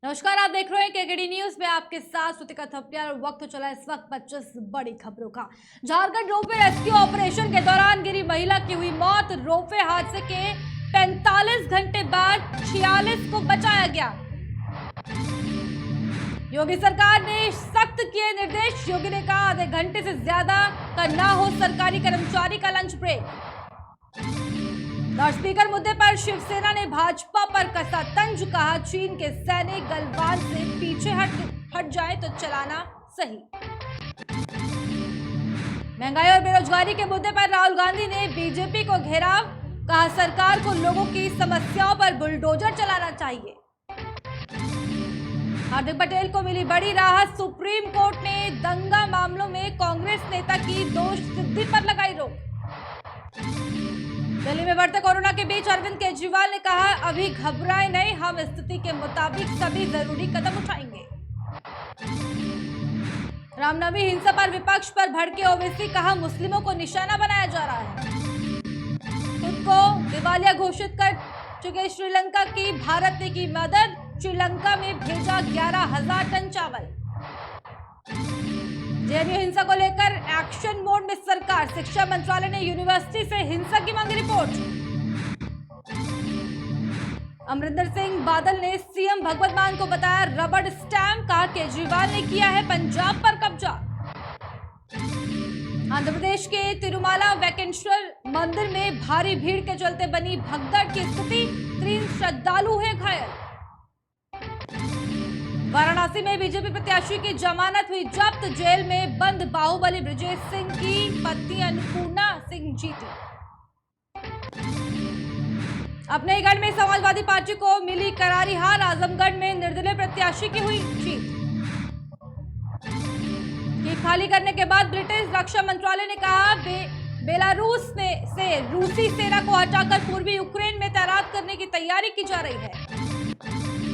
नमस्कार, आप देख रहे हैं केकेडी न्यूज में आपके साथ सुतिका थपलिया। और वक्त तो चला इस वक्त 25 बड़ी खबरों का। झारखंड रोपवे रेस्क्यू ऑपरेशन के दौरान गिरी महिला की हुई मौत। रोपवे हादसे के 45 घंटे बाद 46 को बचाया गया। योगी सरकार ने सख्त किए निर्देश। योगी ने कहा आधे घंटे से ज्यादा का ना हो सरकारी कर्मचारी का लंच ब्रेक। स्पीकर मुद्दे पर शिवसेना ने भाजपा पर कसा तंज। कहा चीन के सैनिक गलवान से पीछे हट जाए तो चलाना सही। महंगाई और बेरोजगारी के मुद्दे पर राहुल गांधी ने बीजेपी को घेराव। कहा सरकार को लोगों की समस्याओं पर बुलडोजर चलाना चाहिए। हार्दिक पटेल को मिली बड़ी राहत। सुप्रीम कोर्ट ने दंगा मामलों में कांग्रेस नेता की दोष सिद्धि पर लगाई रोक। दिल्ली में बढ़ते कोरोना के बीच अरविंद केजरीवाल ने कहा अभी घबराए नहीं, हम स्थिति के मुताबिक सभी जरूरी कदम उठाएंगे। रामनवमी हिंसा पर विपक्ष पर भड़के ओवैसी। कहा मुस्लिमों को निशाना बनाया जा रहा है। खुद को दिवालिया घोषित कर चुके श्रीलंका की भारत ने की मदद। श्रीलंका में भेजा 11,000 टन चावल। जेएनयू हिंसा को लेकर एक्शन मोड में सरकार। शिक्षा मंत्रालय ने यूनिवर्सिटी से हिंसा की मांगी रिपोर्ट। अमरिंदर सिंह बादल ने सीएम भगवत मान को बताया रबड़ स्टैंप। कहा केजरीवाल ने किया है पंजाब पर कब्जा। आंध्र प्रदेश के तिरुमाला वेंकटेश्वर मंदिर में भारी भीड़ के चलते बनी भगदड़ की स्थिति। 3 श्रद्धालु हुए घायल। वाराणसी में बीजेपी प्रत्याशी की जमानत हुई जब्त। जेल में बंद बाहुबली ब्रजेश सिंह की पत्नी अन्नपूर्णा सिंह जीती। अपने ही गढ़ में समाजवादी पार्टी को मिली करारी हार। आजमगढ़ में निर्दलीय प्रत्याशी की हुई जीत। ये खाली करने के बाद ब्रिटिश रक्षा मंत्रालय ने कहा बेलारूस से रूसी सेना को हटाकर पूर्वी यूक्रेन में तैनात करने की तैयारी की जा रही है।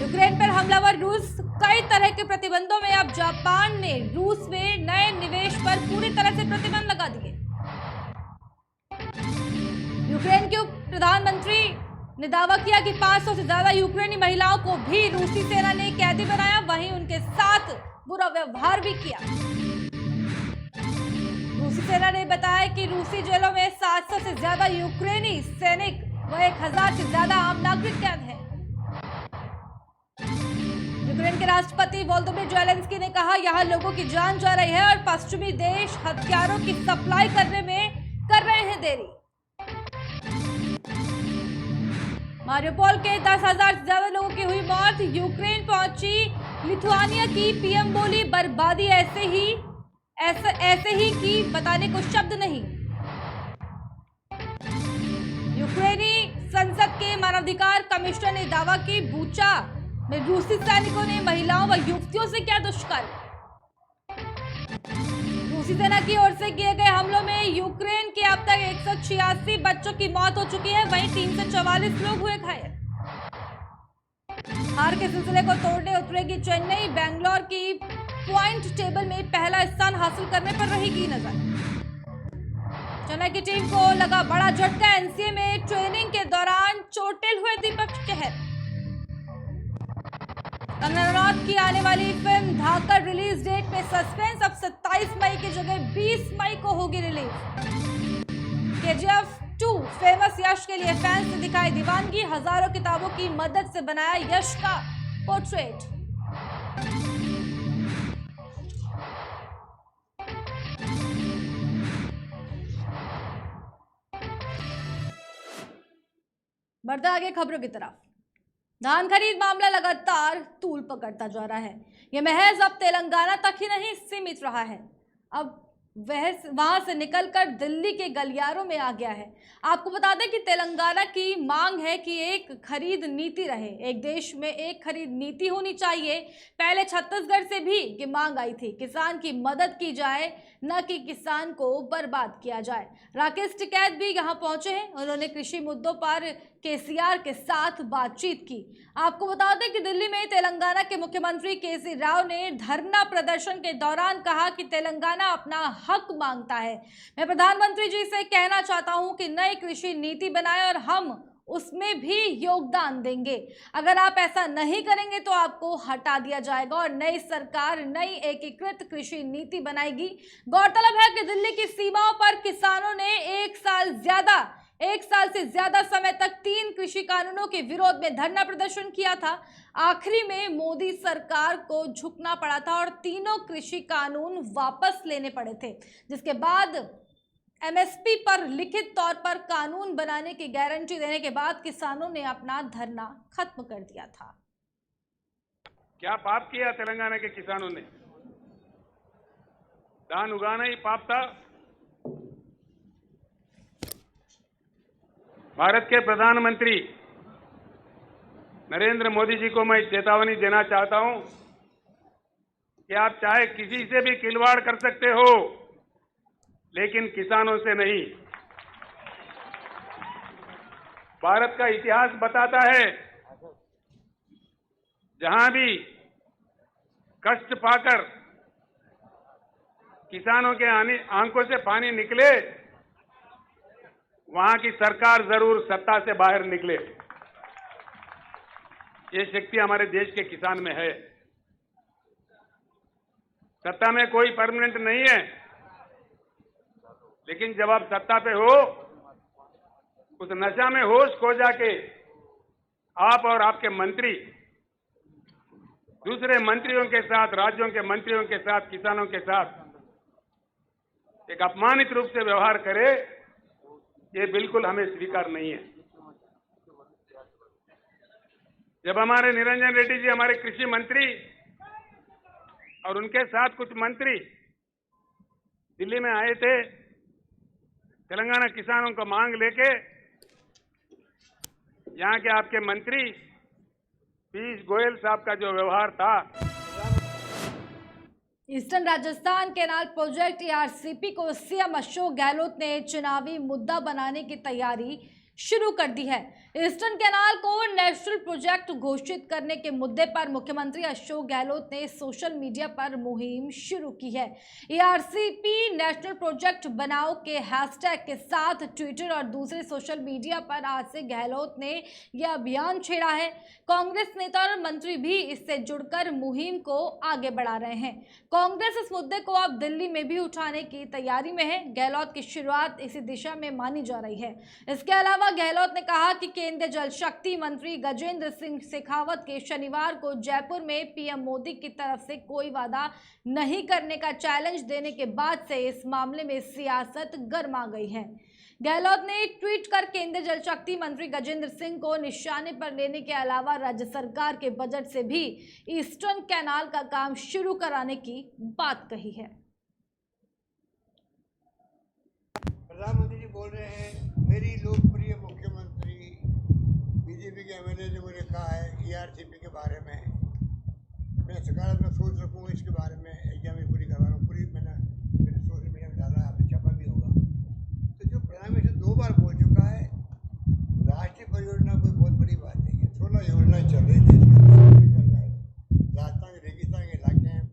यूक्रेन पर हमलावर रूस कई तरह के प्रतिबंधों में अब जापान ने रूस में नए निवेश पर पूरी तरह से प्रतिबंध लगा दिए। यूक्रेन के उप प्रधानमंत्री ने दावा किया कि 500 से ज्यादा यूक्रेनी महिलाओं को भी रूसी सेना ने कैदी बनाया, वहीं उनके साथ बुरा व्यवहार भी किया। रूसी सेना ने बताया कि रूसी जेलों में 700 से ज्यादा यूक्रेनी सैनिक व 1000 से ज्यादा आम नागरिक कैद हैं। यूक्रेन के राष्ट्रपति वोलोदिमीर ज़ेलेंस्की ने कहा यहां लोगों की जान जा रही है और पश्चिमी देश हथियारों की सप्लाई करने में कर रहे हैं देरी। मारियोपोल के 10,000 से ज्यादा लोगों की हुई मौत। यूक्रेन पहुंची लिथुआनिया की पीएम बोली बर्बादी ऐसे ही की बताने को शब्द नहीं। यूक्रेनी संसद के मानवाधिकार कमिश्नर ने दावा की बुचा में रूसी सैनिकों ने महिलाओं व युवतियों से किया दुष्कर्म। रूसी सेना की ओर से किए गए हमलों में यूक्रेन के अब तक 186 बच्चों की मौत हो चुकी है, वहीं 344 लोग हुए घायल। हार के सिलसिले को तोड़ने उतरेगी चेन्नई। बेंगलोर की पॉइंट टेबल में पहला स्थान हासिल करने पर रहेगी नजर। चेन्नई की टीम को लगा बड़ा झटका। एनसीए में ट्रेनिंग के दौरान चोटिल हुए दीपक चहर। कंगना रनौत की आने वाली फिल्म धाकड़ रिलीज डेट में सस्पेंस। अब 27 मई की जगह 20 मई को होगी रिलीज। केजीएफ 2 फेमस यश के लिए फैंस ने दिखाई दीवानगी। हजारों किताबों की मदद से बनाया यश का पोर्ट्रेट। बढ़ते आगे खबरों की तरफ। धान खरीद मामला लगातार तूल पकड़ता जा रहा है। यह महज अब तेलंगाना तक ही नहीं सीमित रहा है, अब वह वहां से निकलकर दिल्ली के गलियारों में आ गया है। आपको बता दें कि तेलंगाना की मांग है कि एक खरीद नीति रहे, एक देश में एक खरीद नीति होनी चाहिए। पहले छत्तीसगढ़ से भी ये मांग आई थी, किसान की मदद की जाए, न कि किसान को बर्बाद किया जाए। राकेश टिकैत भी यहां पहुंचे हैं। उन्होंने कृषि मुद्दों पर केसीआर के साथ बातचीत की। आपको बता दें कि दिल्ली में तेलंगाना के मुख्यमंत्री केसी राव ने धरना प्रदर्शन के दौरान कहा कि तेलंगाना अपना हक मांगता है। मैं प्रधानमंत्री जी से कहना चाहता हूं कि नई कृषि नीति बनाएं और हम उसमें भी योगदान देंगे। अगर आप ऐसा नहीं करेंगे तो आपको हटा दिया जाएगा और नई सरकार नई एकीकृत कृषि नीति बनाएगी। गौरतलब है कि दिल्ली की सीमाओं पर किसानों ने एक साल से ज्यादा समय तक 3 कृषि कानूनों के विरोध में धरना प्रदर्शन किया था। आखिरी में मोदी सरकार को झुकना पड़ा था और तीनों कृषि कानून वापस लेने पड़े थे, जिसके बाद एमएसपी पर लिखित तौर पर कानून बनाने की गारंटी देने के बाद किसानों ने अपना धरना खत्म कर दिया था। क्या पाप किया तेलंगाना के किसानों ने? धान उगाना ही पाप था? भारत के प्रधानमंत्री नरेंद्र मोदी जी को मैं चेतावनी देना चाहता हूं कि आप चाहे किसी से भी खिलवाड़ कर सकते हो, लेकिन किसानों से नहीं। भारत का इतिहास बताता है, जहां भी कष्ट पाकर किसानों के आंखों से पानी निकले, वहां की सरकार जरूर सत्ता से बाहर निकले। ये शक्ति हमारे देश के किसान में है। सत्ता में कोई परमानेंट नहीं है, लेकिन जब आप सत्ता पे हो, उस नशा में होश खो जाके आप और आपके मंत्री दूसरे मंत्रियों के साथ, राज्यों के मंत्रियों के साथ, किसानों के साथ एक अपमानित रूप से व्यवहार करे, ये बिल्कुल हमें स्वीकार नहीं है। जब हमारे निरंजन रेड्डी जी, हमारे कृषि मंत्री और उनके साथ कुछ मंत्री दिल्ली में आए थे, तेलंगाना किसानों को मांग लेके, यहां के आपके मंत्री पीयूष गोयल साहब का जो व्यवहार था। Eastern Rajasthan canal project ERCP को सीएम अशोक गहलोत ने चुनावी मुद्दा बनाने की तैयारी शुरू कर दी है। ईस्टर्न कैनाल को नेशनल प्रोजेक्ट घोषित करने के मुद्दे पर मुख्यमंत्री अशोक गहलोत ने सोशल मीडिया पर मुहिम शुरू की है। ईआरसीपी नेशनल प्रोजेक्ट बनाओ के हैशटैग के साथ ट्विटर और दूसरे सोशल मीडिया पर आज से गहलोत ने यह अभियान छेड़ा है। कांग्रेस नेता और मंत्री भी इससे जुड़कर मुहिम को आगे बढ़ा रहे हैं। कांग्रेस इस मुद्दे को अब दिल्ली में भी उठाने की तैयारी में है। गहलोत की शुरुआत इसी दिशा में मानी जा रही है। इसके अलावा गहलोत ने कहा कि केंद्रीय जल शक्ति मंत्री गजेंद्र सिंह शेखावत के शनिवार को जयपुर में पीएम मोदी की तरफ से कोई वादा नहीं करने का चैलेंज देने के बाद से इस मामले में सियासत गर्मा गई है। गहलोत ने ट्वीट कर केंद्रीय जल शक्ति मंत्री गजेंद्र सिंह को निशाने पर लेने के अलावा राज्य सरकार के बजट से भी ईस्टर्न कैनाल का काम शुरू कराने की बात कही है। प्रधानमंत्री जी बोल रहे हैं, मेरी लोकप्रिय मुख्यमंत्री बीजेपी के एमएलए ने मुझे कहा है ईआरसीपी के बारे में मैं सकारात्मक सोच रखूँ, इसके बारे में एग्जाम में पूरी करवा रहा हूँ। पूरी मैंने मेरे सोशल मीडिया में डाला है, आपने छपा भी होगा। तो जो प्रधानमंत्री 2 बार बोल चुका है, राष्ट्रीय परियोजना कोई बहुत बड़ी बात नहीं है। 16 योजनाएं चल रही देश में, चल रहा है। राजस्थान के रेगिस्तान के इलाके हैं,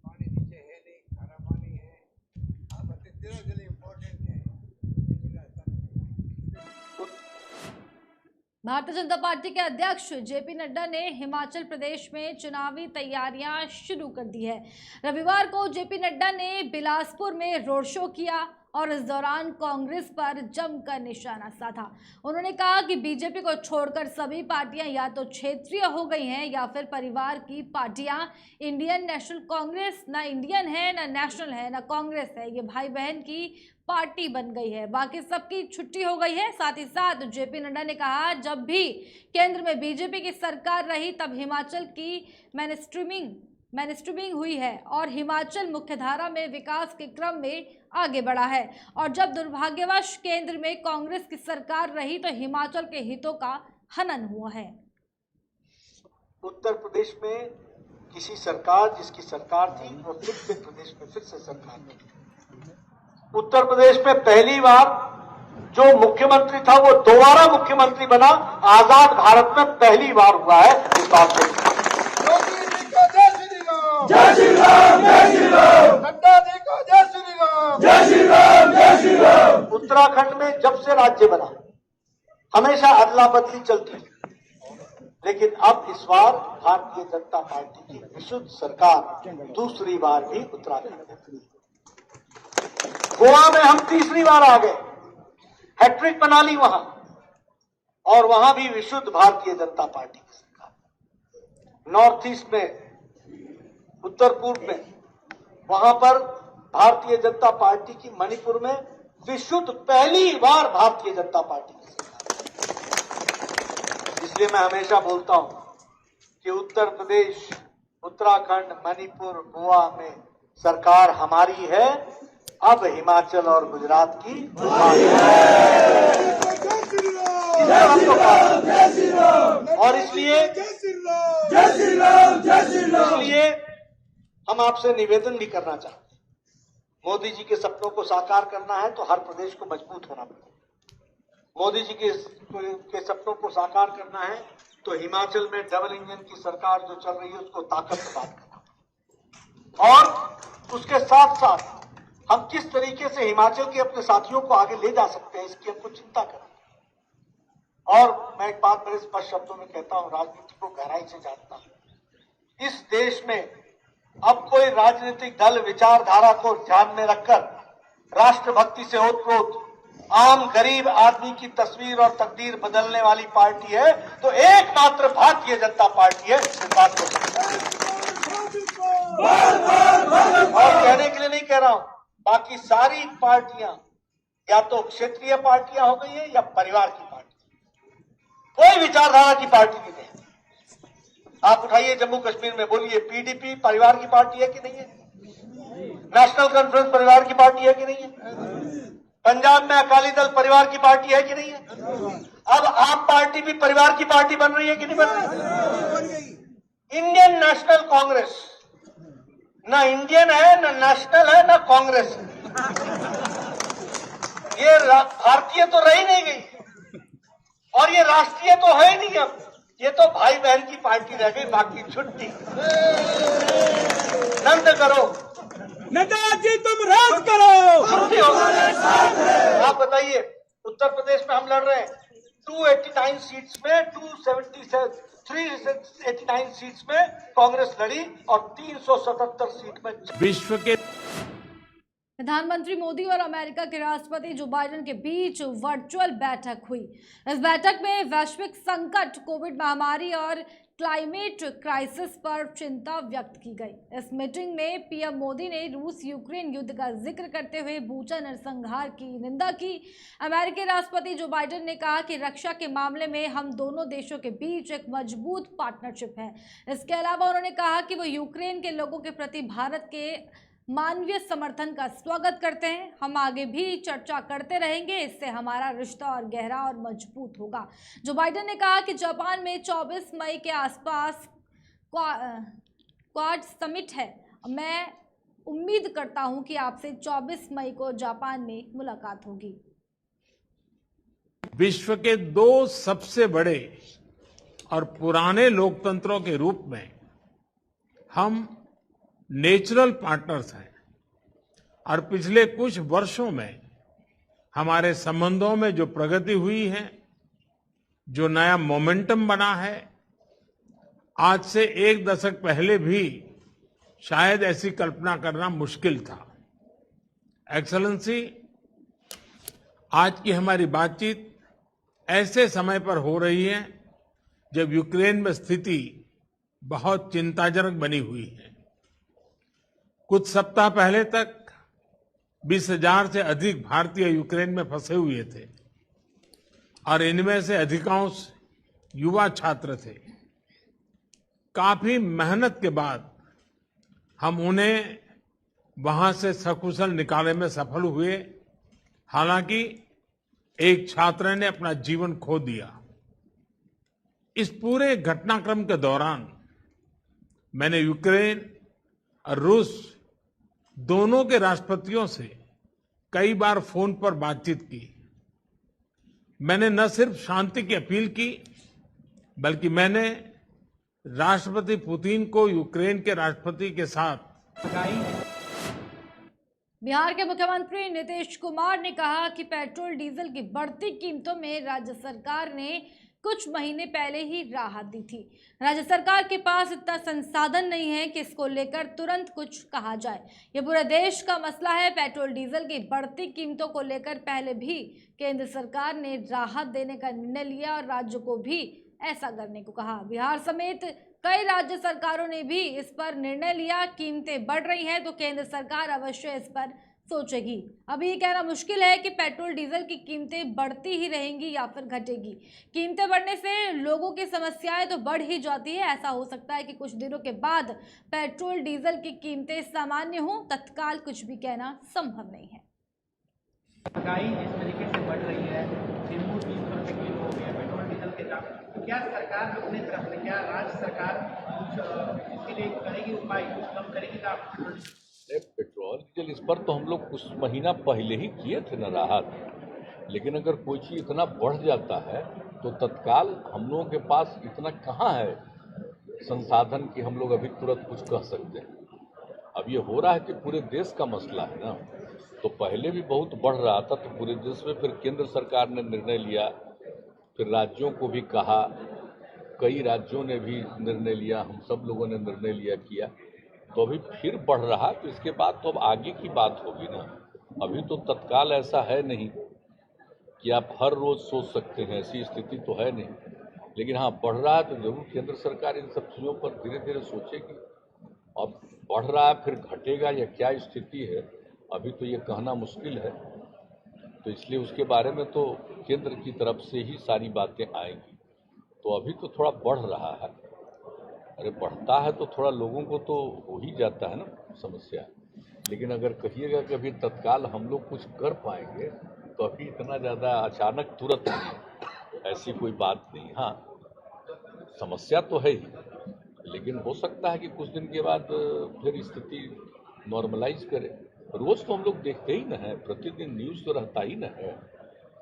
पानी नीचे है नहीं, खारा पानी है। आप बताइए, तेरा जल इम्पोर्टेंट है। भारतीय जनता पार्टी के अध्यक्ष जेपी नड्डा ने हिमाचल प्रदेश में चुनावी तैयारियां शुरू कर दी है। रविवार को जेपी नड्डा ने बिलासपुर में रोड शो किया और इस दौरान कांग्रेस पर जमकर निशाना साधा। उन्होंने कहा कि बीजेपी को छोड़कर सभी पार्टियां या तो क्षेत्रीय हो गई हैं या फिर परिवार की पार्टियां। इंडियन नेशनल कांग्रेस ना इंडियन है, ना नेशनल है, ना कांग्रेस है, ये भाई बहन की पार्टी बन गई है, बाकी सबकी छुट्टी हो गई है। साथ ही साथ जेपी नड्डा ने कहा, जब भी केंद्र में बीजेपी की सरकार रही तब हिमाचल की मैनस्ट्रीमिंग हुई है और हिमाचल मुख्यधारा में विकास के क्रम में आगे बढ़ा है, और जब दुर्भाग्यवश केंद्र में कांग्रेस की सरकार रही तो हिमाचल के हितों का हनन हुआ है। उत्तर प्रदेश में किसी सरकार जिसकी सरकार थी वो मध्य प्रदेश में फिर से सरकार थी। उत्तर प्रदेश में पहली बार जो मुख्यमंत्री था वो दोबारा मुख्यमंत्री बना। आजाद भारत में पहली बार हुआ है इस बात को। जय श्री राम, जय श्री राम। नड्डा जी को जय श्री राम, जय श्री राम, जय श्री राम। उत्तराखंड में जब से राज्य बना हमेशा अदला बदली चलती है, लेकिन अब इस बार भारतीय जनता पार्टी की विशुद्ध सरकार दूसरी बार भी उत्तराखंड में बनी। गोवा में हम तीसरी बार आ गए, हैट्रिक बना ली वहां, और वहां भी विशुद्ध भारतीय जनता पार्टी की सरकार। नॉर्थ ईस्ट में, उत्तर पूर्व में, वहां पर भारतीय जनता पार्टी की, मणिपुर में विशुद्ध पहली बार भारतीय जनता पार्टी की सरकार। इसलिए मैं हमेशा बोलता हूं कि उत्तर प्रदेश, उत्तराखंड, मणिपुर, गोवा में सरकार हमारी है, अब हिमाचल और गुजरात की बारी है। और इसलिए हम आपसे निवेदन भी करना चाहते हैं, मोदी जी के सपनों को साकार करना है तो हर प्रदेश को मजबूत होना पड़ेगा। मोदी जी के सपनों को साकार करना है तो हिमाचल में डबल इंजन की सरकार जो चल रही है उसको ताकत प्रदान करना, और उसके साथ साथ हम किस तरीके से हिमाचल के अपने साथियों को आगे ले जा सकते हैं, इसकी हमको चिंता करना। और मैं एक बात बड़े स्पष्ट शब्दों में कहता हूं, राजनीति को गहराई से जानता हूं। इस देश में अब कोई राजनीतिक दल विचारधारा को ध्यान में रखकर राष्ट्रभक्ति से ओतप्रोत आम गरीब आदमी की तस्वीर और तकदीर बदलने वाली पार्टी है तो एकमात्र भारतीय जनता पार्टी है। इस बात को और कहने के लिए नहीं कह रहा हूं, बाकी सारी पार्टियां या तो क्षेत्रीय पार्टियां हो गई है या परिवार की पार्टी, कोई विचारधारा की पार्टी नहीं है। आप उठाइए जम्मू कश्मीर में, बोलिए पीडीपी परिवार की पार्टी है कि नहीं है? नेशनल कॉन्फ्रेंस परिवार की पार्टी है कि नहीं है? पंजाब में अकाली दल परिवार की पार्टी है कि नहीं है? अब आप पार्टी भी परिवार की पार्टी बन रही है कि नहीं बन रही? इंडियन नेशनल कांग्रेस ना इंडियन है, ना नेशनल है, ना कांग्रेस है। ये भारतीय तो रही नहीं गई और ये राष्ट्रीय तो है ही नहीं। अब ये तो भाई बहन की पार्टी रह गई, बाकी छुट्टी। नंद करो नेताजी, तुम राज करो। छुट्टी हो। आप बताइए, उत्तर प्रदेश में हम लड़ रहे हैं 289 सीट्स में, 389 सीट्स में कांग्रेस लड़ी और 377 सीट में विश्व के प्रधानमंत्री मोदी और अमेरिका के राष्ट्रपति जो बाइडेन के बीच वर्चुअल बैठक हुई। इस बैठक में वैश्विक संकट, कोविड महामारी और क्लाइमेट क्राइसिस पर चिंता व्यक्त की गई। इस मीटिंग में पीएम मोदी ने रूस यूक्रेन युद्ध का जिक्र करते हुए बुचा नरसंहार की निंदा की। अमेरिकी राष्ट्रपति जो बाइडेन ने कहा कि रक्षा के मामले में हम दोनों देशों के बीच एक मजबूत पार्टनरशिप है। इसके अलावा उन्होंने कहा कि वो यूक्रेन के लोगों के प्रति भारत के मानवीय समर्थन का स्वागत करते हैं। हम आगे भी चर्चा करते रहेंगे, इससे हमारा रिश्ता और गहरा और मजबूत होगा। जो बाइडेन ने कहा कि जापान में 24 मई के आसपास क्वाड समिट है। मैं उम्मीद करता हूं कि आपसे 24 मई को जापान में मुलाकात होगी। विश्व के दो सबसे बड़े और पुराने लोकतंत्रों के रूप में हम नेचुरल पार्टनर्स हैं और पिछले कुछ वर्षों में हमारे संबंधों में जो प्रगति हुई है, जो नया मोमेंटम बना है, आज से एक दशक पहले भी शायद ऐसी कल्पना करना मुश्किल था। एक्सेलेंसी, आज की हमारी बातचीत ऐसे समय पर हो रही है जब यूक्रेन में स्थिति बहुत चिंताजनक बनी हुई है। कुछ सप्ताह पहले तक 20,000 से अधिक भारतीय यूक्रेन में फंसे हुए थे और इनमें से अधिकांश युवा छात्र थे। काफी मेहनत के बाद हम उन्हें वहां से सकुशल निकालने में सफल हुए। हालांकि एक छात्र ने अपना जीवन खो दिया। इस पूरे घटनाक्रम के दौरान मैंने यूक्रेन और रूस दोनों के राष्ट्रपतियों से कई बार फोन पर बातचीत की। मैंने न सिर्फ शांति की अपील की, बल्कि मैंने राष्ट्रपति पुतिन को यूक्रेन के राष्ट्रपति के साथ बिहार के मुख्यमंत्री नीतीश कुमार ने कहा कि पेट्रोल डीजल की बढ़ती कीमतों में राज्य सरकार ने कुछ महीने पहले ही राहत दी थी। राज्य सरकार के पास इतना संसाधन नहीं है कि इसको लेकर तुरंत कुछ कहा जाए। ये पूरे देश का मसला है। पेट्रोल डीजल की बढ़ती कीमतों को लेकर पहले भी केंद्र सरकार ने राहत देने का निर्णय लिया और राज्यों को भी ऐसा करने को कहा। बिहार समेत कई राज्य सरकारों ने भी इस पर निर्णय लिया। कीमतें बढ़ रही हैं तो केंद्र सरकार अवश्य इस पर सोचेगी। अभी ये कहना मुश्किल है कि पेट्रोल डीजल की कीमतें बढ़ती ही रहेंगी या फिर घटेगी। कीमतें बढ़ने से लोगों की समस्याएं तो बढ़ ही जाती है। ऐसा हो सकता है कि कुछ दिनों के बाद पेट्रोल डीजल की कीमतें सामान्य हों। तत्काल कुछ भी कहना संभव नहीं है। महंगाई जिस तरीके से बढ़ रही है, नींबू 30 रुपए किलो हो गया, पेट्रोल डीजल के दाम, तो क्या सरकार अपनी तरफ से, क्या राज्य सरकार कुछ इसके लिए करेगी उपाय, कुछ कम करेगी दाम? पेट्रोल डीजल इस पर तो हम लोग कुछ महीना पहले ही किए थे ना राहत। लेकिन अगर कोई चीज़ इतना बढ़ जाता है तो तत्काल हम लोगों के पास इतना कहाँ है संसाधन कि हम लोग अभी तुरंत कुछ कह सकते हैं। अब ये हो रहा है कि पूरे देश का मसला है ना, तो पहले भी बहुत बढ़ रहा था तो पूरे देश में फिर केंद्र सरकार ने निर्णय लिया, फिर राज्यों को भी कहा, कई राज्यों ने भी निर्णय लिया, हम सब लोगों ने निर्णय लिया किया, तो अभी फिर बढ़ रहा। तो इसके बाद तो अब आगे की बात होगी ना। अभी तो तत्काल ऐसा है नहीं कि आप हर रोज सोच सकते हैं, ऐसी स्थिति तो है नहीं। लेकिन हाँ, बढ़ रहा है तो जरूर केंद्र सरकार इन सब चीज़ों पर धीरे धीरे सोचेगी। अब बढ़ रहा है फिर घटेगा या क्या स्थिति है, अभी तो ये कहना मुश्किल है। तो इसलिए उसके बारे में तो केंद्र की तरफ से ही सारी बातें आएंगी। तो अभी तो थोड़ा बढ़ रहा है। अरे बढ़ता है तो थोड़ा लोगों को तो हो ही जाता है ना समस्या। लेकिन अगर कहिएगा कि अभी तत्काल हम लोग कुछ कर पाएंगे तो अभी इतना ज़्यादा अचानक तुरंत नहीं, ऐसी कोई बात नहीं। हाँ, समस्या तो है ही, लेकिन हो सकता है कि कुछ दिन के बाद फिर स्थिति नॉर्मलाइज करे। रोज तो हम लोग देखते ही ना है, प्रतिदिन न्यूज़ तो रहता ही ना है।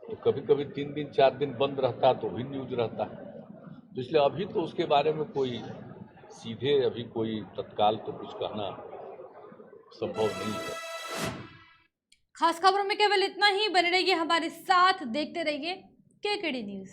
तो कभी कभी 3 दिन 4 दिन बंद रहता है तो भी न्यूज़ रहता है। तो इसलिए अभी तो उसके बारे में कोई सीधे अभी कोई तत्काल तो कुछ कहना संभव नहीं है। खास खबरों में केवल इतना ही। बने रहिए हमारे साथ, देखते रहिए केकेडी न्यूज़।